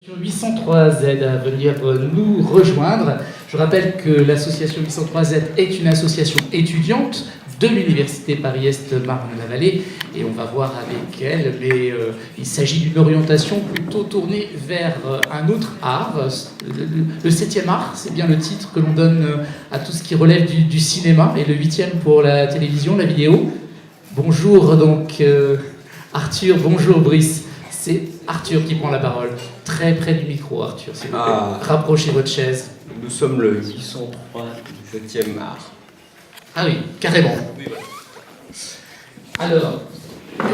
803Z à venir nous rejoindre. Je rappelle que l'association 803Z est une association étudiante de l'Université Paris-Est Marne-la-Vallée et on va voir avec elle, mais il s'agit d'une orientation plutôt tournée vers un autre art, le 7e art, c'est bien le titre que l'on donne à tout ce qui relève du cinéma, et le 8e pour la télévision, la vidéo. Bonjour donc Arthur, bonjour Brice. C'est Arthur qui prend la parole. Très près du micro, Arthur, s'il vous plaît. Rapprochez votre chaise. Nous sommes le 803 du 7e art. Ah oui, carrément. Oui, voilà. Alors,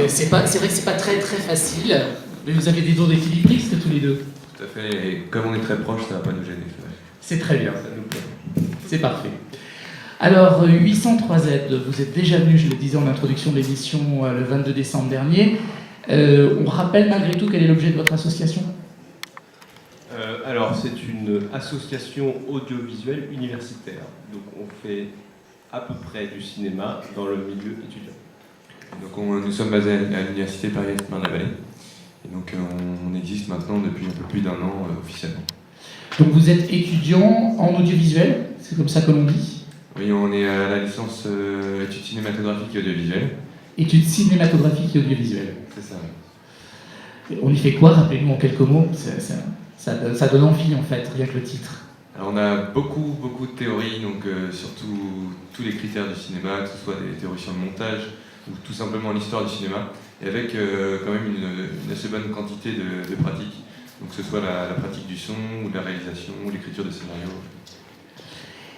c'est vrai que c'est pas très facile, mais vous avez des dons d'équilibristes tous les deux. Tout à fait, et comme on est très proche, ça va pas nous gêner. C'est très bien. Ça nous plaît. C'est parfait. Alors, 803Z, vous êtes déjà venu, je le disais en introduction de l'émission, le 22 décembre dernier. On rappelle malgré tout quel est l'objet de votre association ? Alors, c'est une association audiovisuelle universitaire. Donc, on fait à peu près du cinéma dans le milieu étudiant. Donc nous sommes basés à l'Université Paris-Est Marne-la-Vallée. Et donc on existe maintenant depuis un peu plus d'un an officiellement. Donc vous êtes étudiant en audiovisuel, c'est comme ça que l'on dit ? Oui, on est à la licence études cinématographiques et audiovisuelles. Études cinématographiques et audiovisuelles. C'est ça. On y fait quoi ? Rappelez-nous en quelques mots. Ça donne envie en fait, rien que le titre. Alors on a beaucoup de théories, donc surtout tous les critères du cinéma, que ce soit des théories sur le montage ou tout simplement l'histoire du cinéma, et avec quand même une assez bonne quantité de pratiques, donc que ce soit la pratique du son, ou de la réalisation, ou l'écriture de scénario.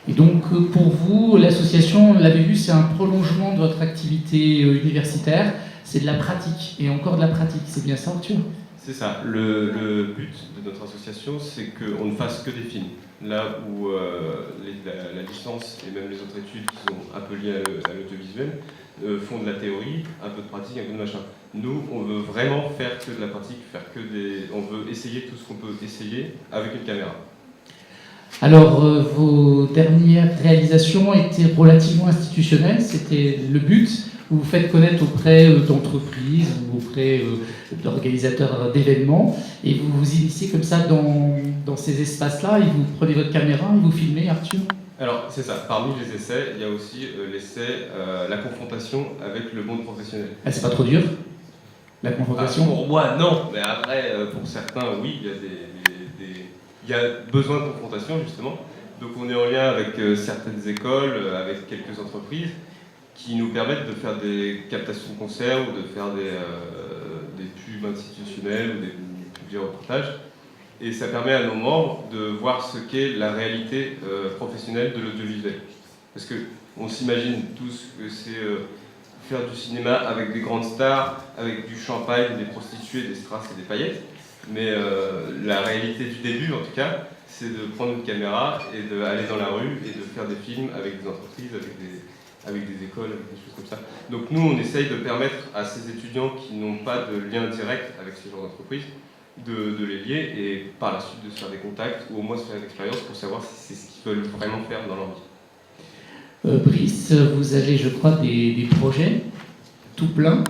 Et donc pour vous, l'association, on l'avait vu, c'est un prolongement de votre activité universitaire, c'est de la pratique, et encore de la pratique, c'est bien ça Arthur ? C'est ça. Le but de notre association, c'est qu'on ne fasse que des films. Là où la licence et même les autres études qui sont un peu liées à l'audiovisuel font de la théorie, un peu de pratique, un peu de machin. Nous, on veut vraiment faire que de la pratique, on veut essayer tout ce qu'on peut essayer avec une caméra. Alors, vos dernières réalisations étaient relativement institutionnelles, c'était le but. Vous faites connaître auprès d'entreprises ou auprès d'organisateurs d'événements et vous vous initiez comme ça dans ces espaces-là et vous prenez votre caméra et vous filmez, Arthur ? Alors, c'est ça. Parmi les essais, il y a aussi l'essai, la confrontation avec le monde professionnel. Ah, c'est pas trop dur, la confrontation ? Pour moi, non. Mais après, pour certains, oui, il y a besoin de confrontation, justement. Donc, on est en lien avec certaines écoles, avec quelques entreprises, qui nous permettent de faire des captations de concerts ou de faire des pubs institutionnelles ou des reportages. Et ça permet à nos membres de voir ce qu'est la réalité professionnelle de l'audiovisuel. Parce qu'on s'imagine tous que c'est faire du cinéma avec des grandes stars, avec du champagne, des prostituées, des strass et des paillettes. Mais la réalité du début, en tout cas, c'est de prendre une caméra et d'aller dans la rue et de faire des films avec des entreprises, avec des écoles, avec des choses comme ça. Donc nous, on essaye de permettre à ces étudiants qui n'ont pas de lien direct avec ce genre d'entreprise de les lier et par la suite de se faire des contacts ou au moins se faire une expérience pour savoir si c'est ce qu'ils veulent vraiment faire dans leur vie. Brice, vous avez, je crois, des projets tout plein.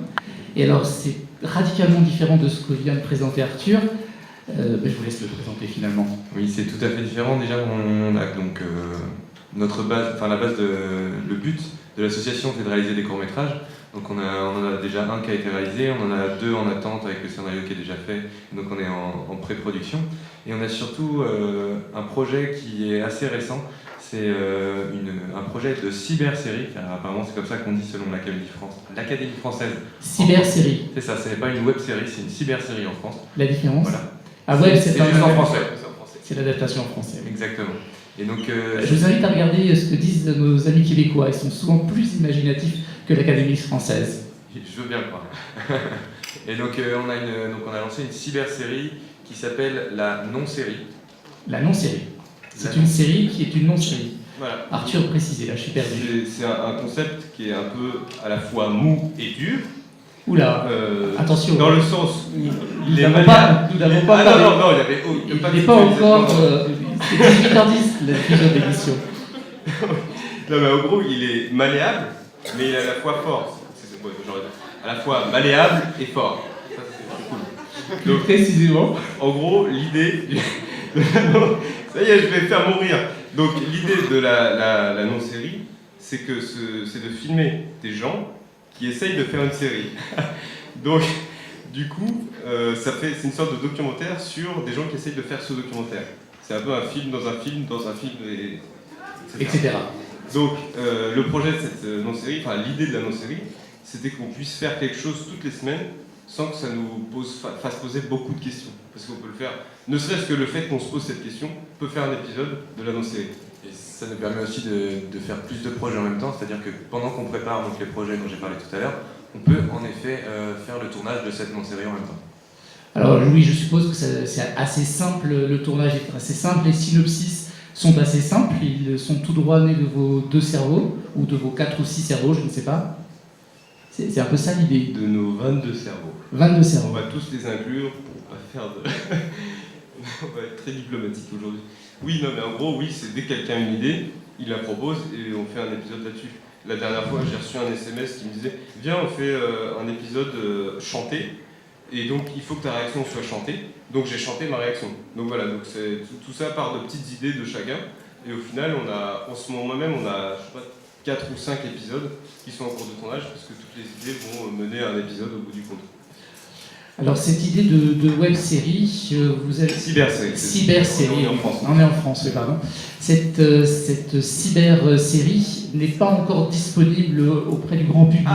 Et alors, c'est radicalement différent de ce que vient de présenter Arthur. Je vous laisse le présenter finalement. Oui, c'est tout à fait différent. Déjà, on a donc notre base, le but de l'association, c'est de réaliser des courts-métrages. Donc on en a déjà un qui a été réalisé, on en a deux en attente avec le scénario qui est déjà fait, donc on est en pré-production. Et on a surtout un projet qui est assez récent, c'est un projet de cyber-série, apparemment c'est comme ça qu'on dit selon l'Académie française. Cyber-série. C'est ça, c'est pas une web-série, c'est une cyber-série en France. La différence ? Voilà. Ah ouais, c'est juste en français. C'est l'adaptation en français. Exactement. Et donc, je vous invite à regarder ce que disent nos amis québécois. Ils sont souvent plus imaginatifs que l'Académie française. Je veux bien le croire. Et donc, on a lancé une cyber-série qui s'appelle la non-série. La non-série. C'est une série qui est une non-série. Voilà. Arthur, précisez, là, je suis perdu. C'est un concept qui est un peu à la fois mou et dur. Oula, attention. Dans le sens où nous n'avons pas parlé. Non, il n'est pas encore. C'est 18h10 la fusion d'émission. Non, mais en gros, il est malléable, mais il est à la fois fort. À la fois malléable et fort. Ça, c'est cool. Donc, précisément. en gros, l'idée ça y est, je vais faire mourir. Donc l'idée de la non-série, c'est de filmer des gens qui essayent de faire une série. Donc du coup, c'est une sorte de documentaire sur des gens qui essayent de faire ce documentaire. C'est un peu un film dans un film dans un film, etc. Donc le projet de cette non-série, enfin l'idée de la non-série, c'était qu'on puisse faire quelque chose toutes les semaines sans que ça nous fasse poser beaucoup de questions. Parce qu'on peut le faire, ne serait-ce que le fait qu'on se pose cette question peut faire un épisode de la non-série. Et ça nous permet aussi de faire plus de projets en même temps, c'est-à-dire que pendant qu'on prépare donc, les projets dont j'ai parlé tout à l'heure, on peut en effet faire le tournage de cette non-série en même temps. Alors Louis, je suppose que c'est assez simple, le tournage est assez simple, les synopsis sont assez simples, ils sont tout droit nés de vos 2 cerveaux, ou de vos 4 ou 6 cerveaux, je ne sais pas. C'est un peu ça l'idée. De nos 22 cerveaux. 22 cerveaux. On va tous les inclure pour pas faire de... On va être très diplomatique aujourd'hui. Oui, non, mais en gros, oui, c'est dès que quelqu'un a une idée, il la propose et on fait un épisode là-dessus. La dernière fois, j'ai reçu un SMS qui me disait « Viens, on fait un épisode chanté, et donc il faut que ta réaction soit chantée. » Donc j'ai chanté ma réaction. Donc voilà, donc tout ça part de petites idées de chacun. Et au final, en ce moment même, on a, je sais pas, 4 ou 5 épisodes qui sont en cours de tournage, parce que toutes les idées vont mener à un épisode au bout du compte. Alors cette idée de web-série, vous avez... Cyber-série. Cyber-série, on est en France, oui, pardon. Cette cyber-série n'est pas encore disponible auprès du grand public.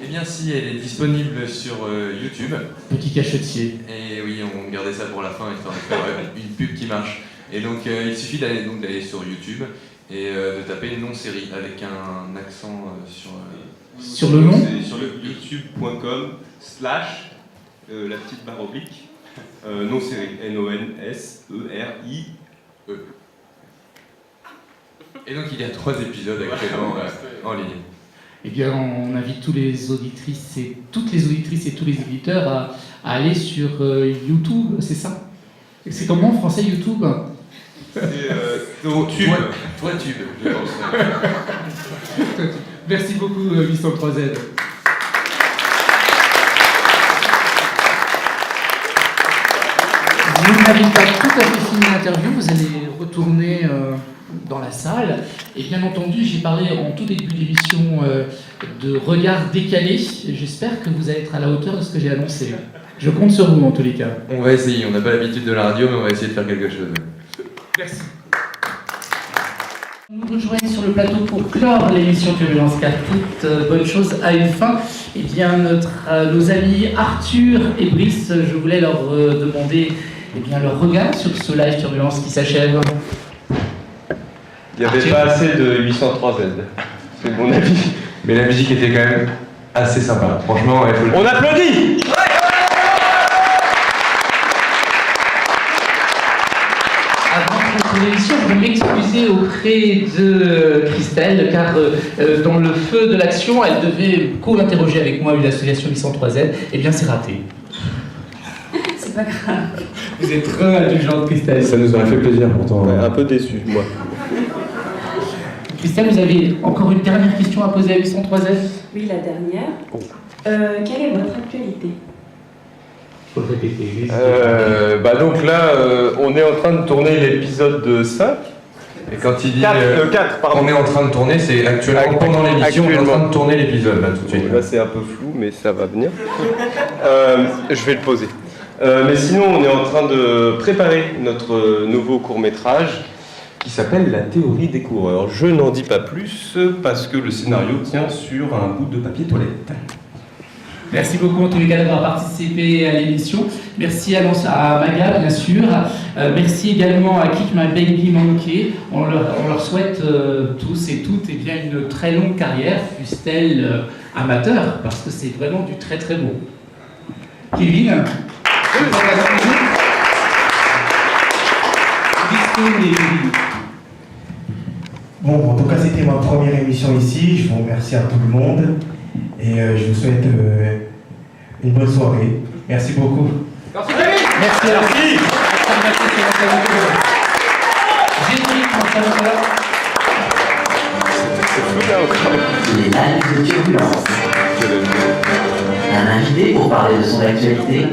Eh bien si, elle est disponible sur YouTube. Petit cachetier. Et oui, on gardait ça pour la fin, histoire de faire une pub qui marche. Et donc il suffit d'aller sur YouTube et de taper non-série avec un accent sur le nom. C'est sur le youtube.com/ la petite barre oblique, non-série, NONSERIE. Et donc il y a 3 épisodes actuellement en ligne. Eh bien, on invite toutes les auditrices et tous les éditeurs à aller sur YouTube, c'est ça? C'est comment en français YouTube? C'est Tube. Toitube, je pense. Merci beaucoup 803Z. Vous n'avez pas tout à fait fini l'interview, vous allez retourner dans la salle. Et bien entendu, j'ai parlé en tout début d'émission de regard décalé. J'espère que vous allez être à la hauteur de ce que j'ai annoncé. Je compte sur vous en tous les cas. On va essayer, on n'a pas l'habitude de la radio, mais on va essayer de faire quelque chose. Merci. Nous rejoignons sur le plateau pour clore l'émission Turbulence, car toute bonne chose a une fin. Eh bien, nos amis Arthur et Brice, je voulais leur demander leur regard sur ce live Turbulence qui s'achève. Il n'y avait pas assez de 803Z, c'est mon avis. Mais la musique était quand même assez sympa. Franchement, il faut le... On applaudit! Avant de conclure l'émission, je vais m'excuser auprès de Christelle, car dans le feu de l'action, elle devait co-interroger avec moi l'association 803Z. Eh bien, c'est raté. C'est pas grave. Vous êtes très indulgente, Christelle. Ça nous aurait fait plaisir pourtant. Ouais, un peu déçu, moi. Christelle, vous avez encore une dernière question à poser à 803Z? Oui, la dernière. Quelle est votre actualité? Faut le répéter. Donc là, on est en train de tourner l'épisode 5. Et quand il dit 4, pardon. on est en train de tourner, c'est actuellement pendant l'émission, on est en train de tourner l'épisode là tout de suite. Là c'est un peu flou, mais ça va venir. Je vais le poser. Mais sinon, on est en train de préparer notre nouveau court-métrage qui s'appelle La théorie des coureurs. Je n'en dis pas plus parce que le scénario tient sur un bout de papier toilette. Merci beaucoup en tous les cas d'avoir participé à l'émission. Merci à Maga, bien sûr. Merci également à Kick My Baby Monkey. On leur souhaite tous et toutes une très longue carrière, fût-elle amateur, parce que c'est vraiment du très très beau. Kevin, Bon, en tout cas, c'était ma première émission ici. Je vous remercie à tout le monde et je vous souhaite une bonne soirée. Merci beaucoup. Merci à vous. Les lives de Turbulence. Un invité pour parler de son actualité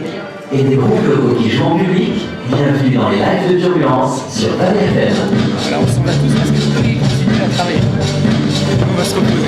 et des groupes locaux qui jouent en public. Bienvenue dans les lives de Turbulence sur Vannes FM. Voilà, on s'en va tous parce que Chloé continue à travailler. On va se reposer.